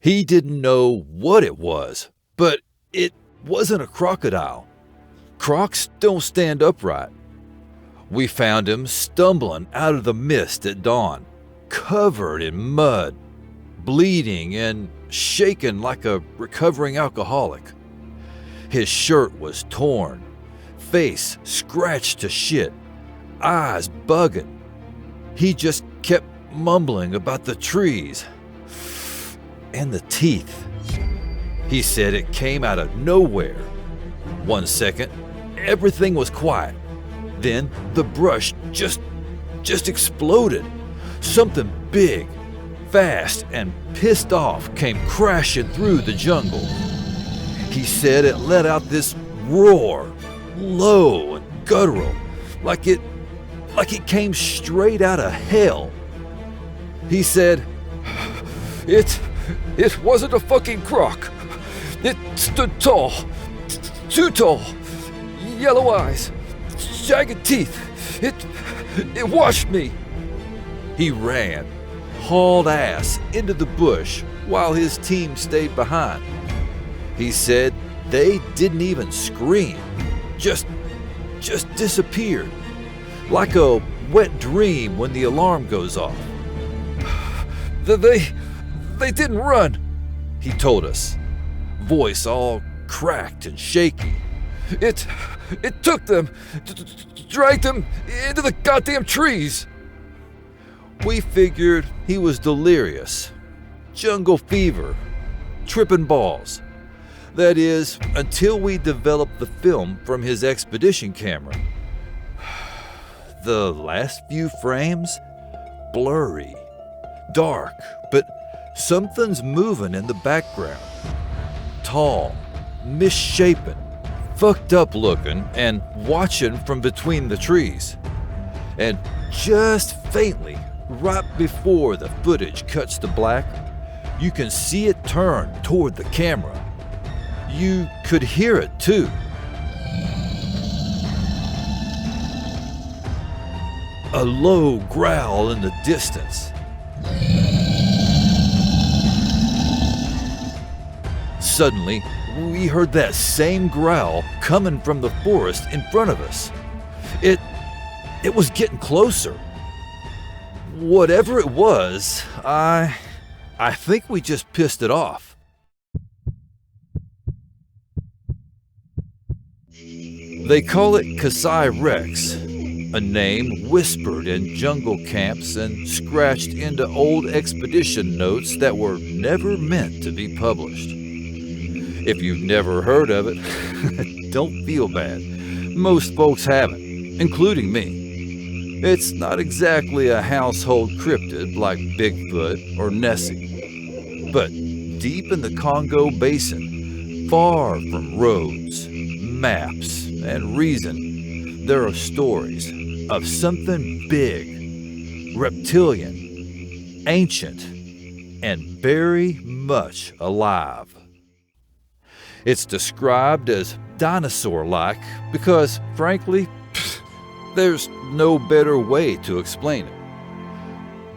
He didn't know what it was, but it wasn't a crocodile. Crocs don't stand upright. We found him stumbling out of the mist at dawn, covered in mud, bleeding and shaken like a recovering alcoholic. His shirt was torn, face scratched to shit, eyes bugging. He just kept mumbling about the trees and the teeth. He said it came out of nowhere. 1 second, everything was quiet. Then the brush just exploded. Something big, fast, and pissed off came crashing through the jungle. He said it let out this roar, low and guttural, like it came straight out of hell. He said, It wasn't a fucking croc. It stood tall, too tall, yellow eyes, jagged teeth. It washed me. He ran, hauled ass into the bush while his team stayed behind. He said they didn't even scream, just disappeared, like a wet dream when the alarm goes off. They didn't run, he told us, voice all cracked and shaky. It took them, dragged them into the goddamn trees. We figured he was delirious, jungle fever, tripping balls. That is, until we developed the film from his expedition camera. The last few frames? Blurry, dark, but something's moving in the background. Tall, misshapen, fucked up looking, and watching from between the trees. And just faintly, right before the footage cuts to black, you can see it turn toward the camera. You could hear it too. A low growl in the distance. Suddenly, we heard that same growl coming from the forest in front of us. It was getting closer. Whatever it was, I think we just pissed it off. They call it Kasai Rex, a name whispered in jungle camps and scratched into old expedition notes that were never meant to be published. If you've never heard of it, don't feel bad. Most folks haven't, including me. It's not exactly a household cryptid like Bigfoot or Nessie. But deep in the Congo basin, far from roads, maps, and reason, there are stories of something big, reptilian, ancient, and very much alive. It's described as dinosaur-like because, frankly, there's no better way to explain it.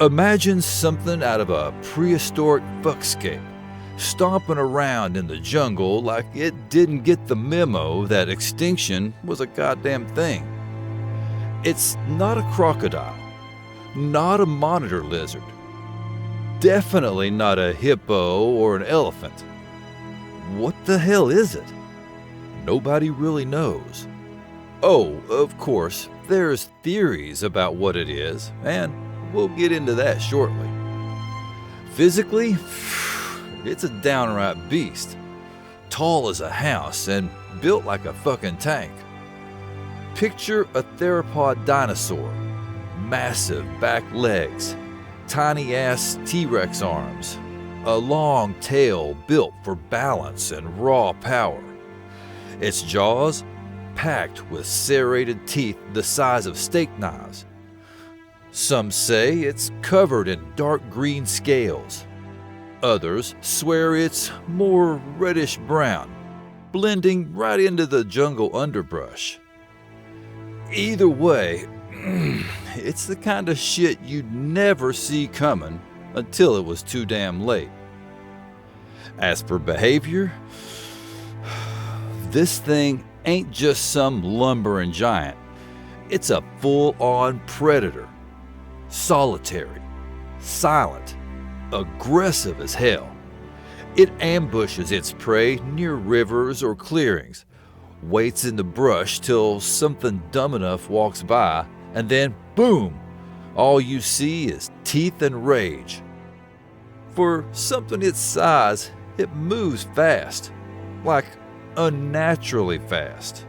Imagine something out of a prehistoric fuckscape, stomping around in the jungle like it didn't get the memo that extinction was a goddamn thing. It's not a crocodile, not a monitor lizard, definitely not a hippo or an elephant. What the hell is it? Nobody really knows. Oh, of course, there's theories about what it is, and we'll get into that shortly. Physically, it's a downright beast. Tall as a house and built like a fucking tank. Picture a theropod dinosaur. Massive back legs, tiny ass T-Rex arms, a long tail built for balance and raw power. Its jaws packed with serrated teeth the size of steak knives. Some say it's covered in dark green scales. Others swear it's more reddish brown, blending right into the jungle underbrush. Either way, it's the kind of shit you'd never see coming until it was too damn late. As for behavior, this thing ain't just some lumbering giant. It's a full-on predator. Solitary, silent, aggressive as hell. It ambushes its prey near rivers or clearings, waits in the brush till something dumb enough walks by, and then boom, all you see is teeth and rage. For something its size, it moves fast, like unnaturally fast.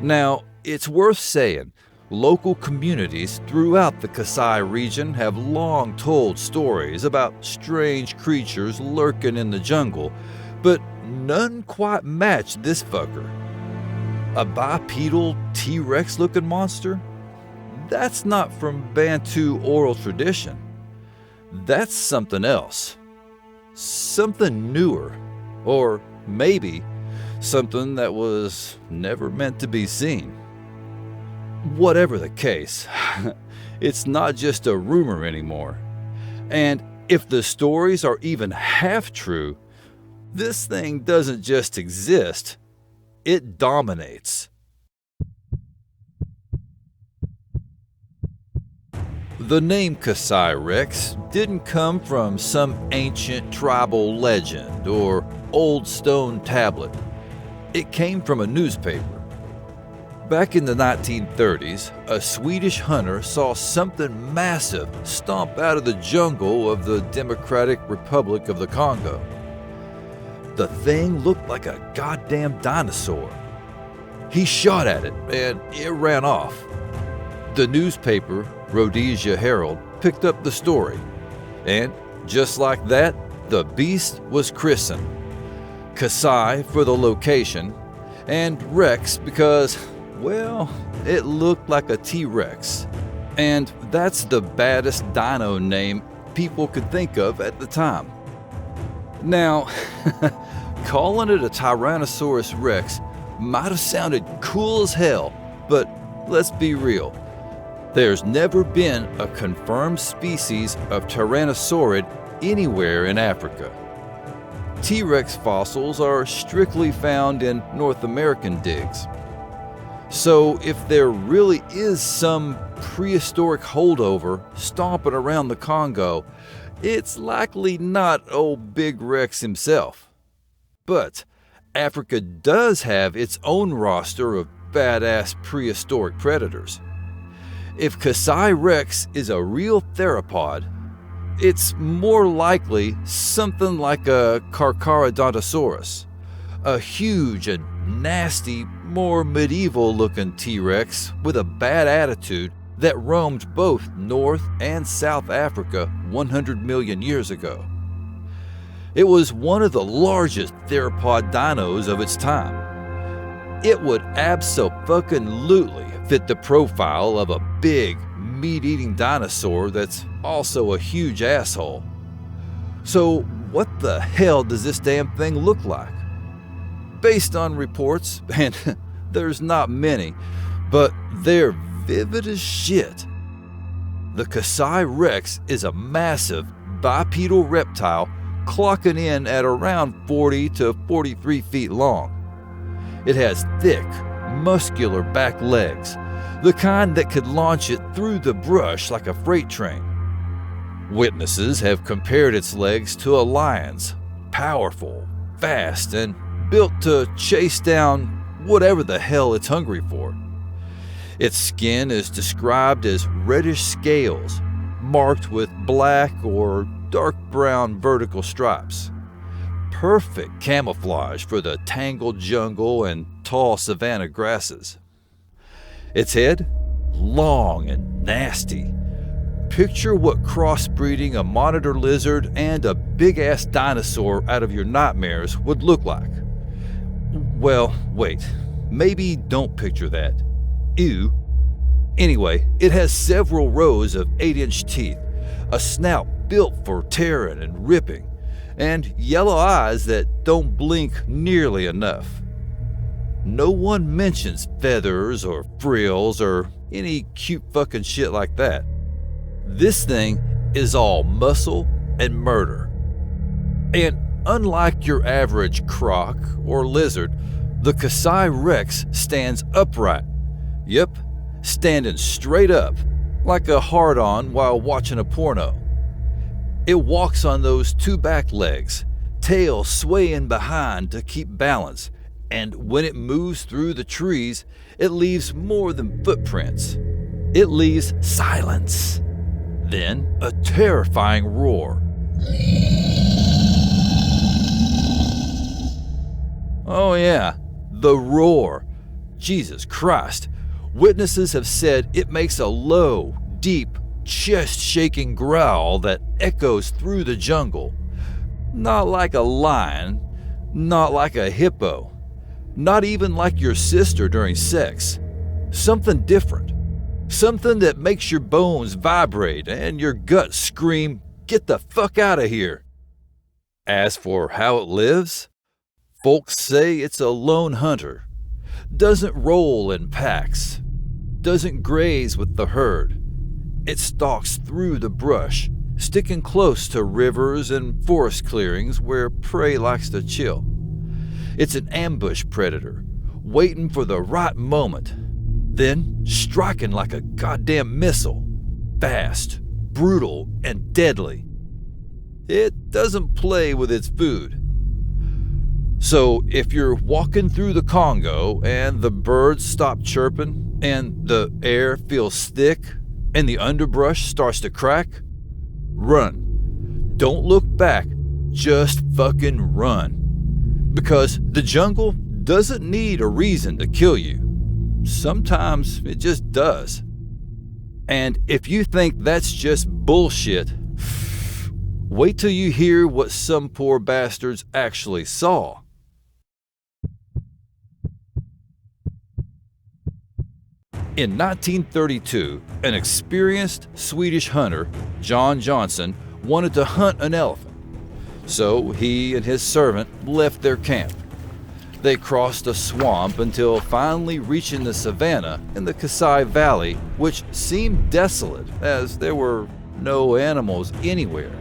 Now, it's worth saying, local communities throughout the Kasai region have long told stories about strange creatures lurking in the jungle, but none quite match this fucker. A bipedal T-Rex looking monster? That's not from Bantu oral tradition. That's something else. Something newer. Or maybe something that was never meant to be seen. Whatever the case, it's not just a rumor anymore. And if the stories are even half true, this thing doesn't just exist, it dominates. The name Kasai Rex didn't come from some ancient tribal legend or old stone tablet. It came from a newspaper. Back in the 1930s, a Swedish hunter saw something massive stomp out of the jungle of the Democratic Republic of the Congo. The thing looked like a goddamn dinosaur. He shot at it and it ran off. The newspaper, Rhodesia Herald, picked up the story. And just like that, the beast was christened. Kasai for the location, and Rex because, well, it looked like a T-Rex. And that's the baddest dino name people could think of at the time. Now, calling it a Tyrannosaurus Rex might have sounded cool as hell, but let's be real. There's never been a confirmed species of Tyrannosaurid anywhere in Africa. T-Rex fossils are strictly found in North American digs. So if there really is some prehistoric holdover stomping around the Congo, it's likely not old Big Rex himself. But Africa does have its own roster of badass prehistoric predators. If Kasai Rex is a real theropod, it's more likely something like a Carcharodontosaurus, a huge and nasty, more medieval-looking T-Rex with a bad attitude that roamed both North and South Africa 100 million years ago. It was one of the largest theropod dinos of its time. It would abso-fucking-lutely fit the profile of a big, meat-eating dinosaur that's also a huge asshole. So what the hell does this damn thing look like? Based on reports, and there's not many, but they're vivid as shit. The Kasai Rex is a massive bipedal reptile clocking in at around 40 to 43 feet long. It has thick, muscular back legs, the kind that could launch it through the brush like a freight train. Witnesses have compared its legs to a lion's, powerful, fast, and built to chase down whatever the hell it's hungry for. Its skin is described as reddish scales, marked with black or dark brown vertical stripes. Perfect camouflage for the tangled jungle and tall savanna grasses. Its head? Long and nasty. Picture what crossbreeding a monitor lizard and a big-ass dinosaur out of your nightmares would look like. Well, wait, maybe don't picture that. Ew. Anyway, it has several rows of 8-inch teeth, a snout built for tearing and ripping, and yellow eyes that don't blink nearly enough. No one mentions feathers or frills or any cute fucking shit like that. This thing is all muscle and murder. And unlike your average croc or lizard, the Kasai Rex stands upright. Yep, standing straight up, like a hard-on while watching a porno. It walks on those two back legs, tail swaying behind to keep balance, and when it moves through the trees, it leaves more than footprints. It leaves silence. Then a terrifying roar. Oh yeah, the roar. Jesus Christ. Witnesses have said it makes a low, deep, chest-shaking growl that echoes through the jungle. Not like a lion, not like a hippo, not even like your sister during sex. Something different. Something that makes your bones vibrate and your gut scream, "Get the fuck out of here." As for how it lives, folks say it's a lone hunter. Doesn't roll in packs. Doesn't graze with the herd. It stalks through the brush, sticking close to rivers and forest clearings where prey likes to chill. It's an ambush predator, waiting for the right moment, then striking like a goddamn missile. Fast, brutal, and deadly. It doesn't play with its food. So if you're walking through the Congo and the birds stop chirping and the air feels thick and the underbrush starts to crack, run. Don't look back, just fucking run. Because the jungle doesn't need a reason to kill you. Sometimes it just does. And if you think that's just bullshit, wait till you hear what some poor bastards actually saw. In 1932, an experienced Swedish hunter, John Johnson, wanted to hunt an elephant. So he and his servant left their camp. They crossed a swamp until finally reaching the savanna in the Kasai Valley, which seemed desolate as there were no animals anywhere.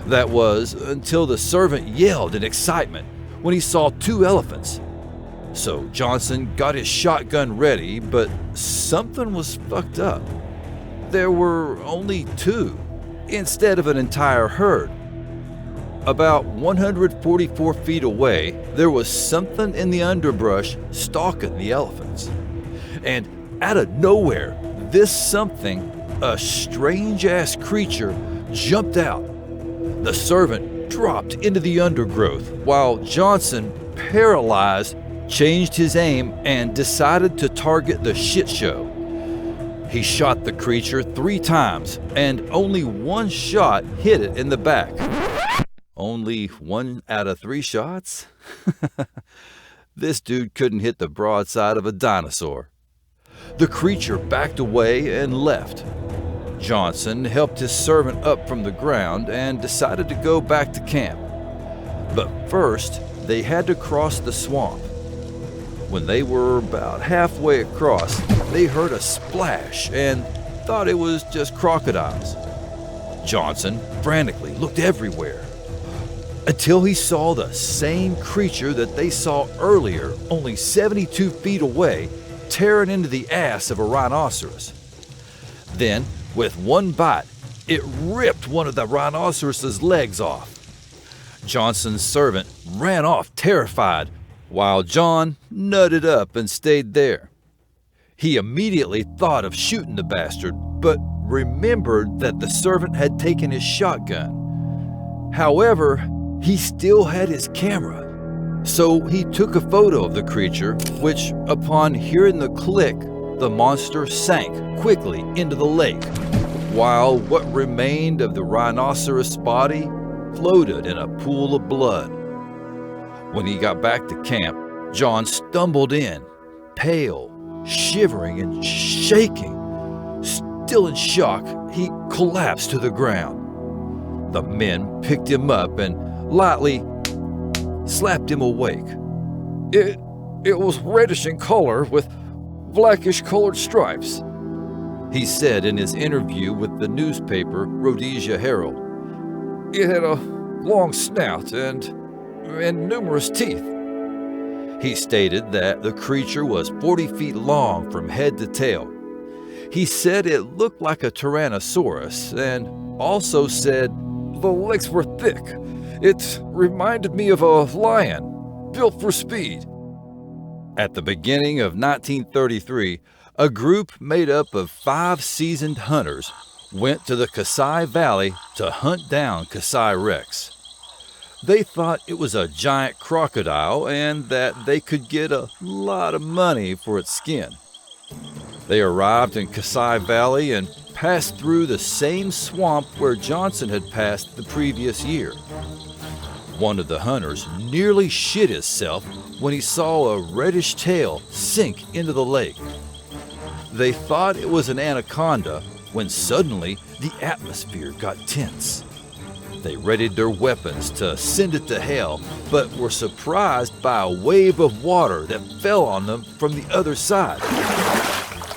That was until the servant yelled in excitement when he saw 2 elephants. So Johnson got his shotgun ready, but something was fucked up. There were only 2 instead of an entire herd. About 144 feet away, there was something in the underbrush stalking the elephants. And out of nowhere, this something, a strange-ass creature, jumped out. The servant dropped into the undergrowth, while Johnson, paralyzed, changed his aim and decided to target the shit show. He shot the creature 3 times, and only 1 shot hit it in the back. Only 1 out of 3 shots? This dude couldn't hit the broadside of a dinosaur. The creature backed away and left. Johnson helped his servant up from the ground and decided to go back to camp. But first, they had to cross the swamp. When they were about halfway across, they heard a splash and thought it was just crocodiles. Johnson frantically looked everywhere until he saw the same creature that they saw earlier, only 72 feet away, tearing into the ass of a rhinoceros. Then, with 1 bite, it ripped one of the rhinoceros's legs off. Johnson's servant ran off terrified, while John nutted up and stayed there. He immediately thought of shooting the bastard, but remembered that the servant had taken his shotgun. However, he still had his camera. So he took a photo of the creature, which, upon hearing the click, the monster sank quickly into the lake, while what remained of the rhinoceros body floated in a pool of blood. When he got back to camp, John stumbled in, pale, shivering and shaking. Still in shock, he collapsed to the ground. The men picked him up and lightly slapped him awake. It was reddish in color with blackish colored stripes, he said in his interview with the newspaper Rhodesia Herald. It had a long snout, and numerous teeth. He stated that the creature was 40 feet long from head to tail. He said it looked like a Tyrannosaurus, and also said the legs were thick. It reminded me of a lion, built for speed. At the beginning of 1933, a group made up of 5 seasoned hunters went to the Kasai Valley to hunt down Kasai Rex. They thought it was a giant crocodile and that they could get a lot of money for its skin. They arrived in Kasai Valley and passed through the same swamp where Johnson had passed the previous year. One of the hunters nearly shit himself when he saw a reddish tail sink into the lake. They thought it was an anaconda when suddenly the atmosphere got tense. They readied their weapons to send it to hell, but were surprised by a wave of water that fell on them from the other side.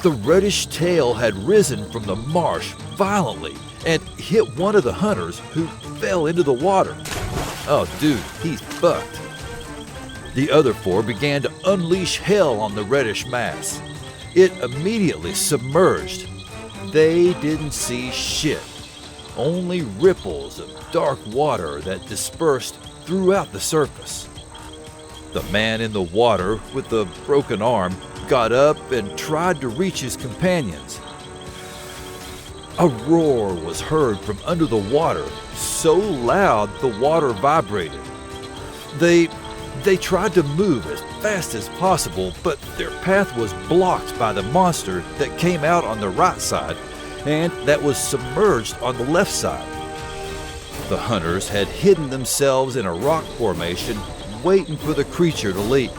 The reddish tail had risen from the marsh violently and hit one of the hunters, who fell into the water. Oh dude, he's fucked. The other 4 began to unleash hell on the reddish mass. It immediately submerged. They didn't see shit, only ripples of dark water that dispersed throughout the surface. The man in the water with the broken arm got up and tried to reach his companions. A roar was heard from under the water, so loud the water vibrated. They tried to move as fast as possible, but their path was blocked by the monster that came out on the right side and that was submerged on the left side. The hunters had hidden themselves in a rock formation, waiting for the creature to leap.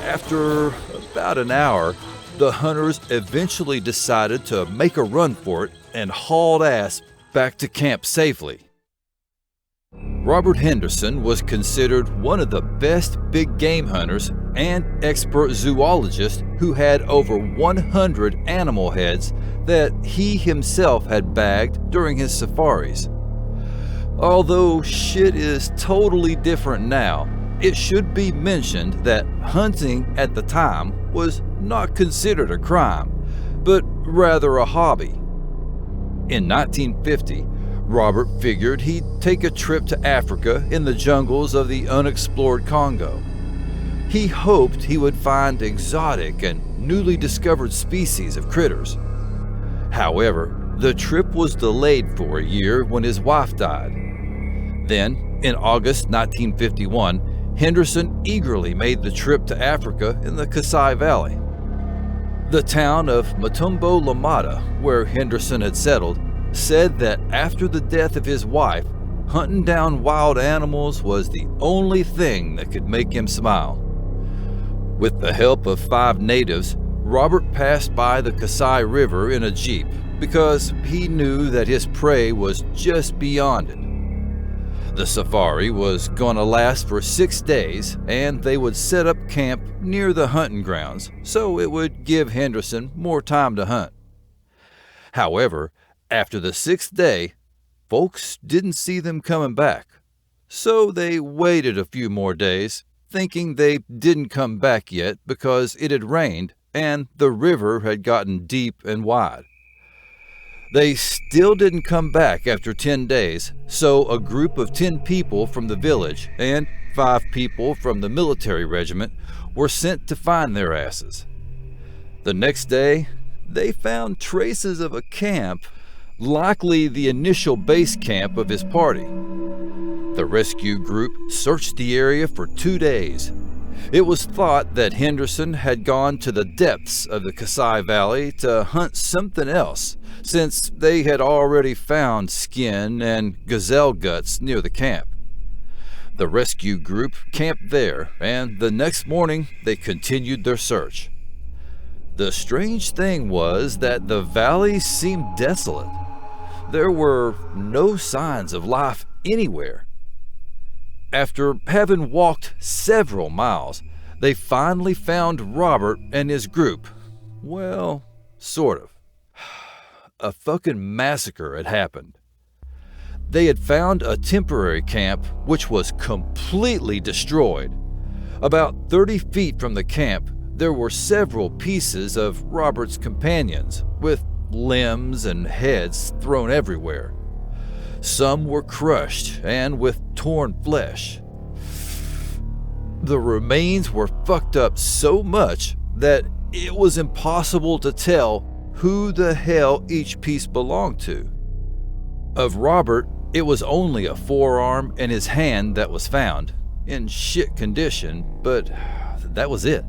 After about an hour, the hunters eventually decided to make a run for it and hauled ass back to camp safely. Robert Henderson was considered one of the best big game hunters and expert zoologist who had over 100 animal heads that he himself had bagged during his safaris. Although shit is totally different now, it should be mentioned that hunting at the time was not considered a crime, but rather a hobby. In 1950, Robert figured he'd take a trip to Africa in the jungles of the unexplored Congo. He hoped he would find exotic and newly discovered species of critters. However, the trip was delayed for a year when his wife died. Then, in August 1951, Henderson eagerly made the trip to Africa in the Kasai Valley. The town of Matumbo Lamada, where Henderson had settled, said that after the death of his wife, hunting down wild animals was the only thing that could make him smile. With the help of 5 natives, Robert passed by the Kasai River in a jeep because he knew that his prey was just beyond it. The safari was going to last for 6 days, and they would set up camp near the hunting grounds, so it would give Henderson more time to hunt. However, after the 6th day, folks didn't see them coming back, so they waited a few more days, thinking they didn't come back yet because it had rained and the river had gotten deep and wide. They still didn't come back after 10 days, so a group of 10 people from the village and 5 people from the military regiment were sent to find their asses. The next day, they found traces of a camp, likely the initial base camp of his party. The rescue group searched the area for 2 days. It was thought that Henderson had gone to the depths of the Kasai Valley to hunt something else, since they had already found skin and gazelle guts near the camp. The rescue group camped there, and the next morning they continued their search. The strange thing was that the valley seemed desolate. There were no signs of life anywhere. After having walked several miles, they finally found Robert and his group. Well, sort of. A fucking massacre had happened. They had found a temporary camp which was completely destroyed. About 30 feet from the camp, there were several pieces of Robert's companions, with limbs and heads thrown everywhere. Some were crushed and with torn flesh. The remains were fucked up so much that it was impossible to tell who the hell each piece belonged to. Of Robert, it was only a forearm and his hand that was found, in shit condition, but that was it.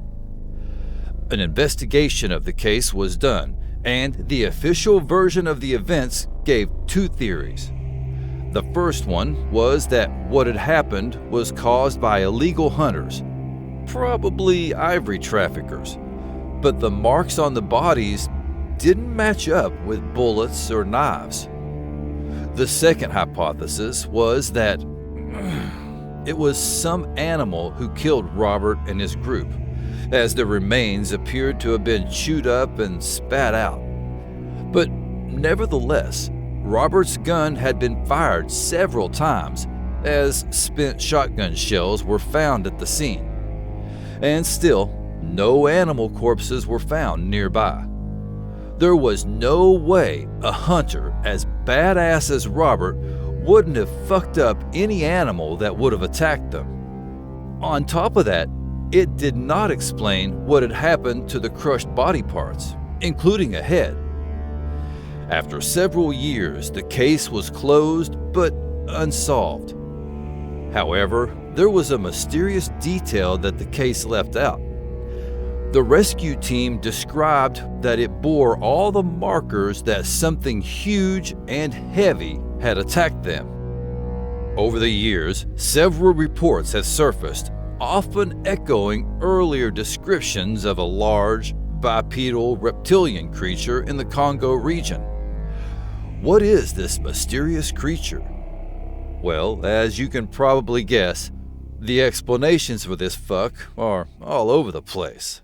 An investigation of the case was done, and the official version of the events gave two theories. The first one was that what had happened was caused by illegal hunters, probably ivory traffickers, but the marks on the bodies didn't match up with bullets or knives. The second hypothesis was that it was some animal who killed Robert and his group, as the remains appeared to have been chewed up and spat out. But nevertheless, Robert's gun had been fired several times, as spent shotgun shells were found at the scene. And still, no animal corpses were found nearby. There was no way a hunter as badass as Robert wouldn't have fucked up any animal that would have attacked them. On top of that, it did not explain what had happened to the crushed body parts, including a head. After several years, the case was closed but unsolved. However, there was a mysterious detail that the case left out. The rescue team described that it bore all the markers that something huge and heavy had attacked them. Over the years, several reports have surfaced, often echoing earlier descriptions of a large, bipedal reptilian creature in the Congo region. What is this mysterious creature? Well, as you can probably guess, the explanations for this fuck are all over the place.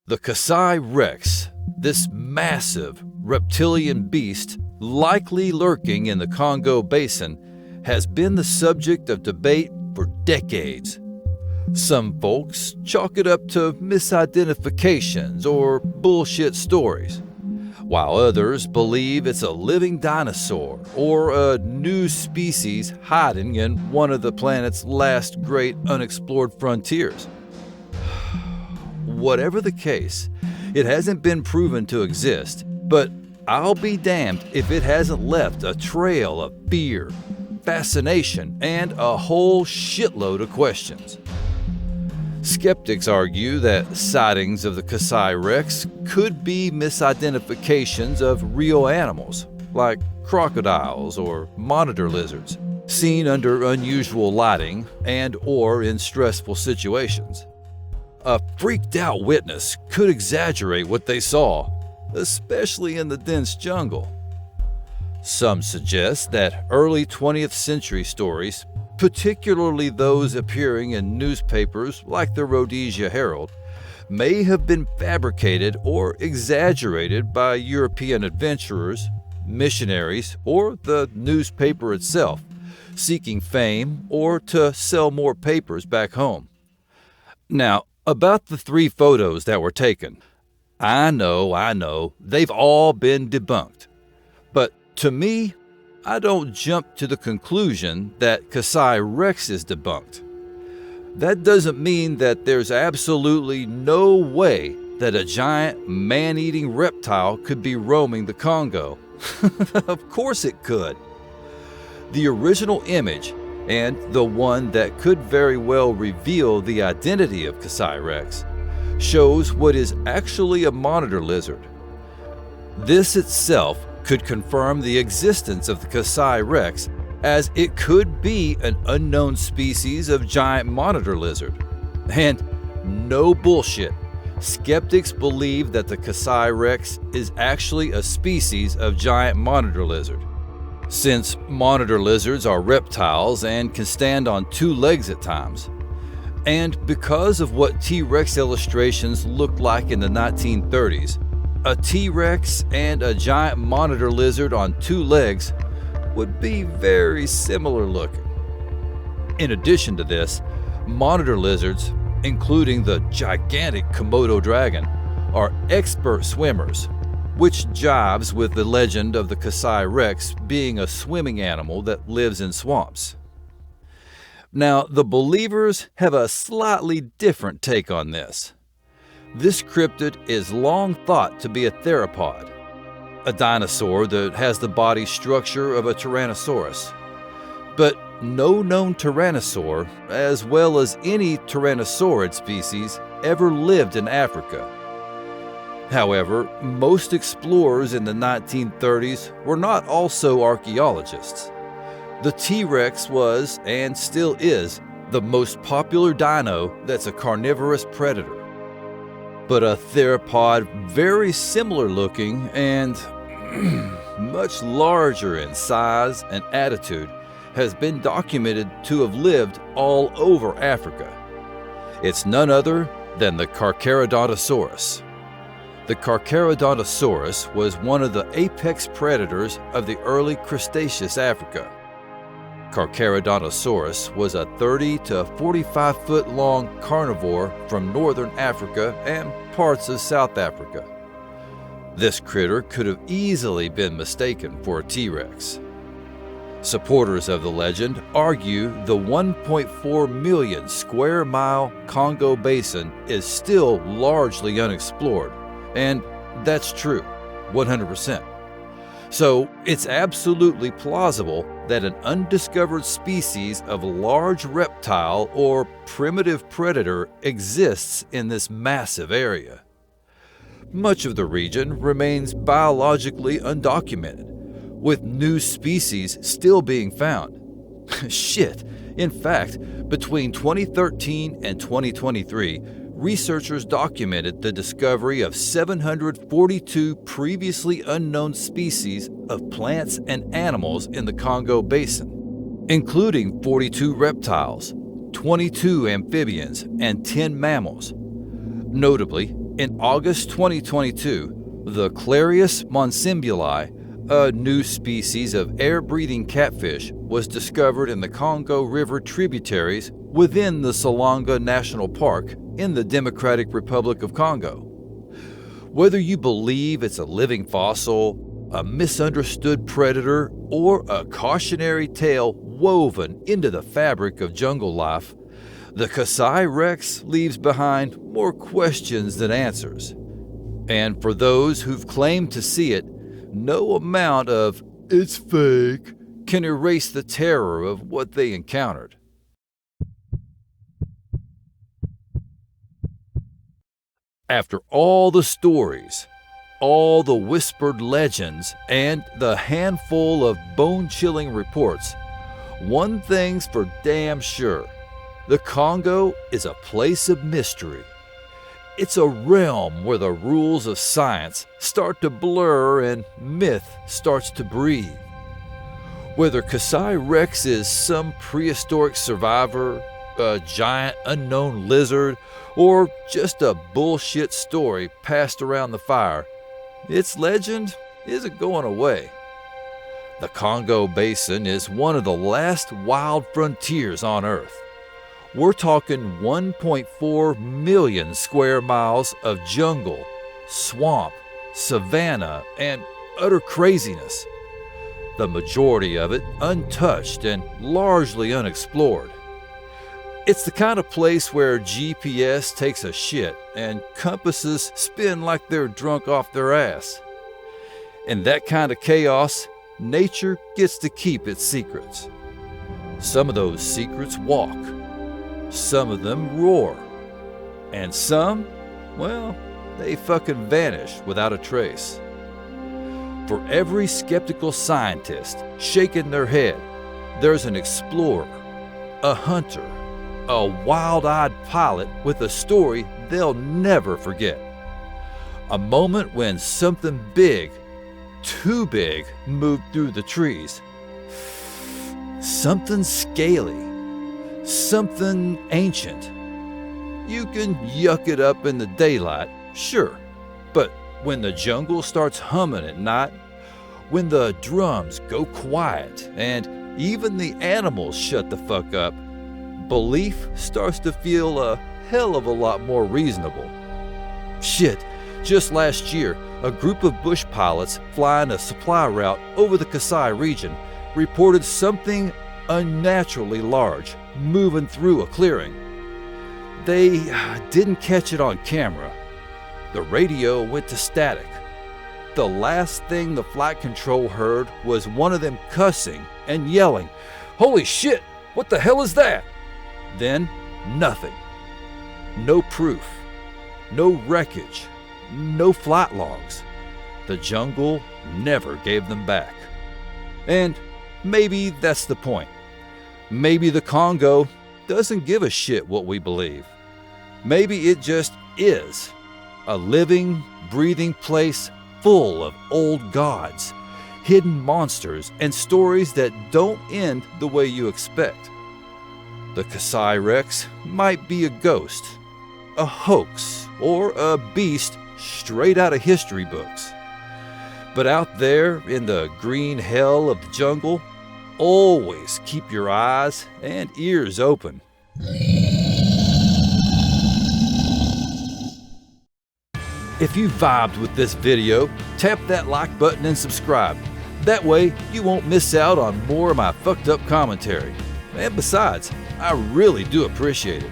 The Kasai Rex, this massive reptilian beast likely lurking in the Congo basin, has been the subject of debate for decades. Some folks chalk it up to misidentifications or bullshit stories, while others believe it's a living dinosaur or a new species hiding in one of the planet's last great unexplored frontiers. Whatever the case, it hasn't been proven to exist, but I'll be damned if it hasn't left a trail of fear, fascination, and a whole shitload of questions. Skeptics argue that sightings of the Kasai Rex could be misidentifications of real animals, like crocodiles or monitor lizards, seen under unusual lighting and or in stressful situations. A freaked-out witness could exaggerate what they saw, especially in the dense jungle. Some suggest that early 20th century stories, particularly those appearing in newspapers like the Rhodesia Herald, may have been fabricated or exaggerated by European adventurers, missionaries, or the newspaper itself, seeking fame or to sell more papers back home. Now, about the 3 photos that were taken, I know, they've all been debunked. But to me, I don't jump to the conclusion that Kasai Rex is debunked. That doesn't mean that there's absolutely no way that a giant man-eating reptile could be roaming the Congo. Of course it could. The original image, and the one that could very well reveal the identity of Kasai Rex, shows what is actually a monitor lizard. This itself could confirm the existence of the Kasai Rex, as it could be an unknown species of giant monitor lizard. And no bullshit, skeptics believe that the Kasai Rex is actually a species of giant monitor lizard. Since monitor lizards are reptiles and can stand on 2 legs at times. And because of what T-Rex illustrations looked like in the 1930s, A T-Rex and a giant monitor lizard on 2 legs would be very similar looking. In addition to this, monitor lizards, including the gigantic Komodo dragon, are expert swimmers, which jives with the legend of the Kasai Rex being a swimming animal that lives in swamps. Now, the believers have a slightly different take on this. This cryptid is long thought to be a theropod, a dinosaur that has the body structure of a Tyrannosaurus. But no known tyrannosaur, as well as any tyrannosaurid species, ever lived in Africa. However, most explorers in the 1930s were not also archaeologists. The T-Rex was, and still is, the most popular dino that's a carnivorous predator. But a theropod very similar looking and much larger in size and attitude has been documented to have lived all over Africa. It's none other than the Carcharodontosaurus. The Carcharodontosaurus was one of the apex predators of the early Cretaceous Africa. Carcharodontosaurus was a 30 to 45 foot long carnivore from northern Africa and parts of South Africa. This critter could have easily been mistaken for a T-Rex. Supporters of the legend argue the 1.4 million square mile Congo basin is still largely unexplored, and that's true, 100%. So it's absolutely plausible that an undiscovered species of large reptile or primitive predator exists in this massive area. Much of the region remains biologically undocumented, with new species still being found. Shit, in fact, between 2013 and 2023, researchers documented the discovery of 742 previously unknown species of plants and animals in the Congo Basin, including 42 reptiles, 22 amphibians, and 10 mammals. Notably, in August 2022, the Clarius monsimbuli, a new species of air-breathing catfish, was discovered in the Congo River tributaries within the Salonga National Park in the Democratic Republic of Congo. Whether you believe it's a living fossil, a misunderstood predator, or a cautionary tale woven into the fabric of jungle life, the Kasai Rex leaves behind more questions than answers. And for those who've claimed to see it, no amount of "it's fake" can erase the terror of what they encountered. After all the stories, all the whispered legends, and the handful of bone-chilling reports, one thing's for damn sure: the Congo is a place of mystery. It's a realm where the rules of science start to blur and myth starts to breathe. Whether Kasai Rex is some prehistoric survivor, a giant unknown lizard, or just a bullshit story passed around the fire, its legend isn't going away. The Congo Basin is one of the last wild frontiers on Earth. We're talking 1.4 million square miles of jungle, swamp, savanna, and utter craziness. The majority of it untouched and largely unexplored. It's the kind of place where GPS takes a shit and compasses spin like they're drunk off their ass. In that kind of chaos, nature gets to keep its secrets. Some of those secrets walk. Some of them roar. And some, well, they fucking vanish without a trace. For every skeptical scientist shaking their head, there's an explorer, a hunter, a wild-eyed pilot with a story they'll never forget. A moment when something big, too big, moved through the trees. Something scaly. Something ancient. You can yuck it up in the daylight, sure, but When the jungle starts humming at night, when the drums go quiet and even the animals shut the fuck up, belief starts to feel a hell of a lot more reasonable. Shit, just last year, a group of bush pilots flying a supply route over the Kasai region reported something unnaturally large moving through a clearing. They didn't catch it on camera. The radio went to static. The last thing the flight control heard was one of them cussing and yelling, "Holy shit, what the hell is that?" Then nothing. No proof. No wreckage. No flight logs. The jungle never gave them back. And maybe that's the point. Maybe the Congo doesn't give a shit what we believe. Maybe it just is. A living, breathing place full of old gods, hidden monsters, and stories that don't end the way you expect. The Kasai Rex might be a ghost, a hoax, or a beast straight out of history books. But out there in the green hell of the jungle, always keep your eyes and ears open. If you vibed with this video, tap that like button and subscribe. That way, you won't miss out on more of my fucked up commentary. And besides, I really do appreciate it.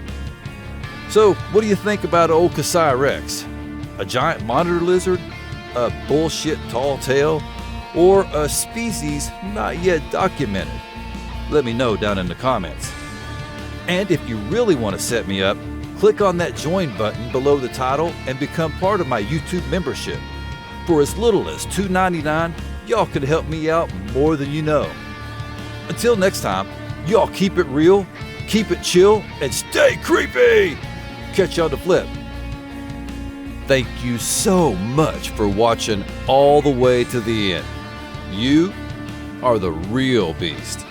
So, what do you think about old Kasai Rex? A giant monitor lizard? A bullshit tall tale? Or a species not yet documented? Let me know down in the comments. And if you really want to set me up, click on that join button below the title and become part of my YouTube membership. For as little as $2.99, y'all can help me out more than you know. Until next time, y'all keep it real, keep it chill, and stay creepy! Catch you on the flip. Thank you so much for watching all the way to the end. You are the real beast.